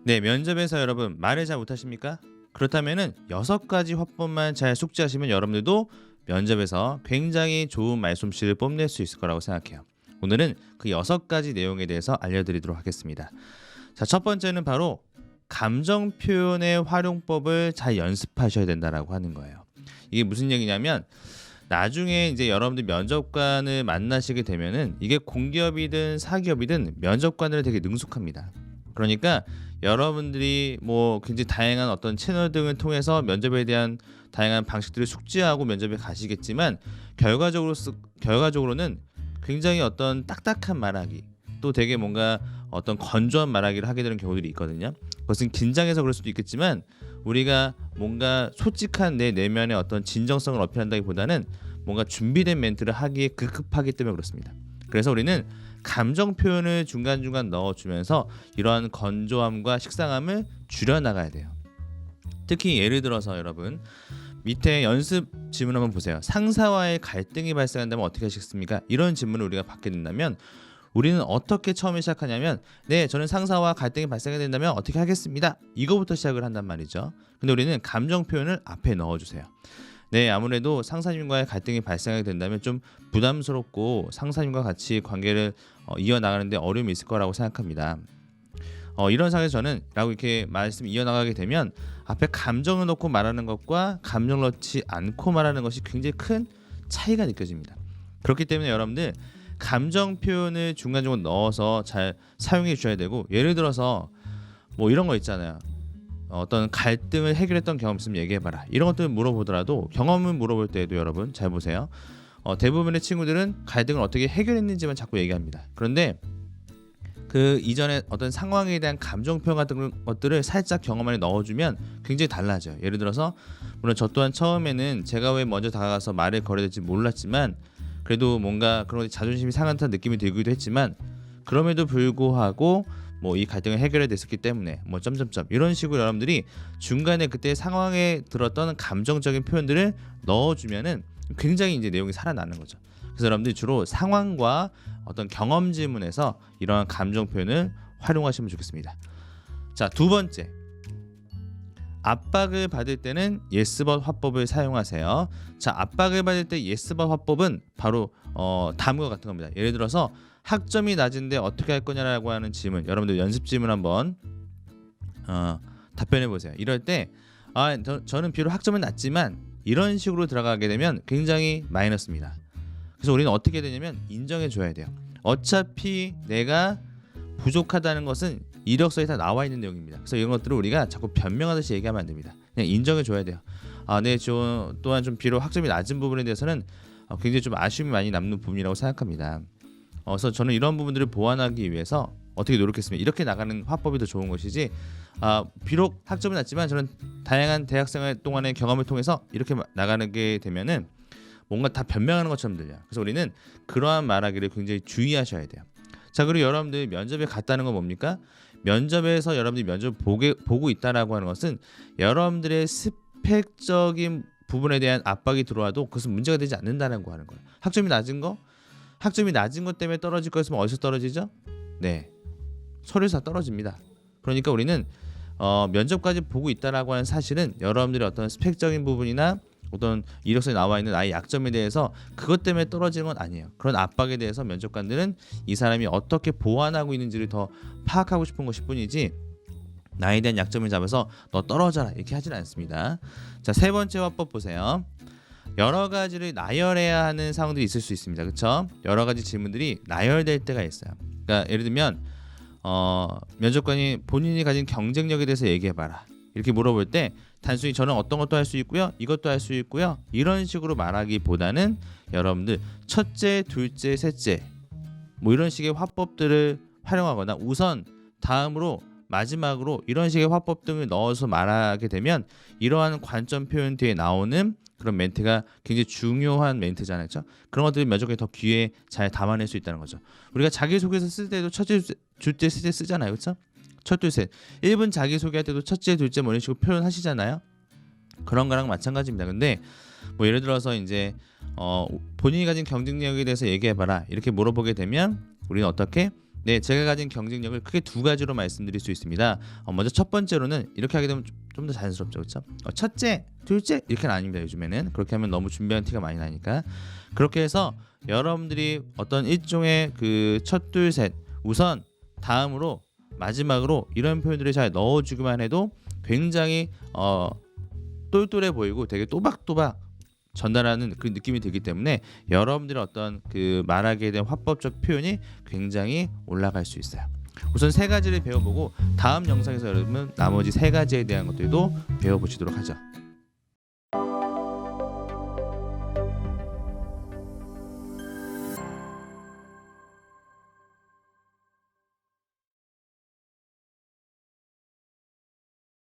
네, 면접에서 여러분 말을 잘 못하십니까? 그렇다면은 6가지 화법만 잘 숙지하시면 여러분들도 면접에서 굉장히 좋은 말솜씨를 뽐낼 수 있을 거라고 생각해요. 오늘은 그 6가지 내용에 대해서 알려드리도록 하겠습니다. 자, 첫 번째는 바로 감정 표현의 활용법을 잘 연습하셔야 된다라고 하는 거예요. 이게 무슨 얘기냐면 나중에 이제 여러분들 면접관을 만나시게 되면은 이게 공기업이든 사기업이든 면접관들은 되게 능숙합니다. 그러니까 여러분들이 뭐 굉장히 다양한 어떤 채널 등을 통해서 면접에 대한 다양한 방식들을 숙지하고 면접에 가시겠지만 결과적으로는 굉장히 어떤 딱딱한 말하기 또 되게 뭔가 어떤 건조한 말하기를 하게 되는 경우들이 있거든요. 그것은 긴장해서 그럴 수도 있겠지만 우리가 뭔가 솔직한 내 내면의 어떤 진정성을 어필한다기보다는 뭔가 준비된 멘트를 하기에 급하기 때문에 그렇습니다. 그래서 우리는 감정 표현을 중간중간 넣어주면서 이러한 건조함과 식상함을 줄여나가야 돼요. 특히 예를 들어서 여러분 밑에 연습 질문 한번 보세요. 상사와의 갈등이 발생한다면 어떻게 하시겠습니까? 이런 질문을 우리가 받게 된다면 우리는 어떻게 처음에 시작하냐면 네, 저는 상사와 갈등이 발생하게 된다면 어떻게 하겠습니다. 이거부터 시작을 한단 말이죠. 근데 우리는 감정 표현을 앞에 넣어주세요. 네, 아무래도 상사님과의 갈등이 발생하게 된다면 좀 부담스럽고 상사님과 같이 관계를 이어나가는데 어려움이 있을 거라고 생각합니다. 이런 상황에서 저는 라고 이렇게 말씀 이어나가게 되면 앞에 감정을 넣고 말하는 것과 감정을 넣지 않고 말하는 것이 굉장히 큰 차이가 느껴집니다. 그렇기 때문에 여러분들 감정 표현을 중간중간 넣어서 잘 사용해 주셔야 되고 예를 들어서 뭐 이런 거 있잖아요. 어떤 갈등을 해결했던 경험 있으면 얘기해봐라. 이런 것들을 물어보더라도 경험을 물어볼 때에도 여러분 잘 보세요. 대부분의 친구들은 갈등을 어떻게 해결했는지만 자꾸 얘기합니다. 그런데 그 이전에 어떤 상황에 대한 감정 표현 같은 것들을 살짝 경험 안에 넣어주면 굉장히 달라져요. 예를 들어서 물론 저 또한 처음에는 제가 왜 먼저 다가가서 말을 걸어야 될지 몰랐지만 그래도 뭔가 그런 자존심이 상한 듯한 느낌이 들기도 했지만 그럼에도 불구하고 뭐 이 갈등을 해결해 됐었기 때문에 뭐 점점점 이런 식으로 여러분들이 중간에 그때 상황에 들었던 감정적인 표현들을 넣어주면은 굉장히 이제 내용이 살아나는 거죠. 그래서 여러분들이 주로 상황과 어떤 경험 질문에서 이러한 감정 표현을 활용하시면 좋겠습니다. 자, 두 번째, 압박을 받을 때는 yes but 화법을 사용하세요. 자, 압박을 받을 때 yes but 화법은 바로 다음과 같은 겁니다. 예를 들어서 학점이 낮은데 어떻게 할 거냐라고 하는 질문, 여러분들 연습 질문 한번 답변해 보세요. 이럴 때 저는 비록 학점은 낮지만 이런 식으로 들어가게 되면 굉장히 마이너스입니다. 그래서 우리는 어떻게 되냐면 인정해 줘야 돼요. 어차피 내가 부족하다는 것은 이력서에 다 나와 있는 내용입니다. 그래서 이런 것들을 우리가 자꾸 변명하듯이 얘기하면 안 됩니다. 그냥 인정해 줘야 돼요. 네, 저 또한 좀 비록 학점이 낮은 부분에 대해서는 굉장히 좀 아쉬움이 많이 남는 부분이라고 생각합니다. 그래서 저는 이런 부분들을 보완하기 위해서 어떻게 노력했습니다. 이렇게 나가는 화법이 더 좋은 것이지 비록 학점은 낮지만 저는 다양한 대학생활 동안의 경험을 통해서 이렇게 나가는 게 되면은 뭔가 다 변명하는 것처럼 들려요. 그래서 우리는 그러한 말하기를 굉장히 주의하셔야 돼요. 자, 그리고 여러분들이 면접에 갔다는 건 뭡니까? 면접에서 여러분들이 면접을 보고 있다라고 하는 것은 여러분들의 스펙적인 부분에 대한 압박이 들어와도 그것은 문제가 되지 않는다는 거 하는 거예요. 학점이 낮은 것 때문에 떨어질 거였으면 어디서 떨어지죠? 네, 서류에서 떨어집니다. 그러니까 우리는 면접까지 보고 있다라고 하는 사실은 여러분들의 어떤 스펙적인 부분이나 어떤 이력서에 나와 있는 나의 약점에 대해서 그것 때문에 떨어지는 건 아니에요. 그런 압박에 대해서 면접관들은 이 사람이 어떻게 보완하고 있는지를 더 파악하고 싶은 것일 뿐이지 나에 대한 약점을 잡아서 너 떨어져라 이렇게 하지는 않습니다. 자, 세 번째 화법 보세요. 여러 가지를 나열해야 하는 상황들이 있을 수 있습니다. 그렇죠? 여러 가지 질문들이 나열될 때가 있어요. 그러니까 예를 들면 면접관이 본인이 가진 경쟁력에 대해서 얘기해봐라 이렇게 물어볼 때 단순히 저는 어떤 것도 할 수 있고요, 이것도 할 수 있고요 이런 식으로 말하기보다는 여러분들 첫째, 둘째, 셋째 뭐 이런 식의 화법들을 활용하거나 우선, 다음으로, 마지막으로 이런 식의 화법 등을 넣어서 말하게 되면 이러한 관점 표현 뒤에 나오는 그런 멘트가 굉장히 중요한 멘트잖아요. 그렇죠? 그런 것들이 면접관이 더 귀에 잘 담아낼 수 있다는 거죠. 우리가 자기소개서 쓸 때도 첫째, 둘째, 셋째 쓰잖아요. 그렇죠? 첫, 둘, 셋. 1분 자기소개할 때도 첫째, 둘째 뭐 이런 식으로 표현하시잖아요. 그런 거랑 마찬가지입니다. 근데 뭐 예를 들어서 이제 본인이 가진 경쟁력에 대해서 얘기해봐라 이렇게 물어보게 되면 우리는 어떻게 네, 제가 가진 경쟁력을 크게 두 가지로 말씀드릴 수 있습니다. 먼저 첫 번째로는 이렇게 하게 되면 좀 더 자연스럽죠, 그렇죠? 첫째, 둘째 이렇게는 아닙니다. 요즘에는 그렇게 하면 너무 준비한 티가 많이 나니까 그렇게 해서 여러분들이 어떤 일종의 그 첫, 둘, 셋 우선 다음으로 마지막으로 이런 표현들을 잘 넣어주기만 해도 굉장히 똘똘해 보이고 되게 또박또박 전달하는 그 느낌이 들기 때문에 여러분들의 어떤 그 말하기에 대한 화법적 표현이 굉장히 올라갈 수 있어요. 우선 세 가지를 배워보고 다음 영상에서 여러분 나머지 세 가지에 대한 것들도 배워보시도록 하죠.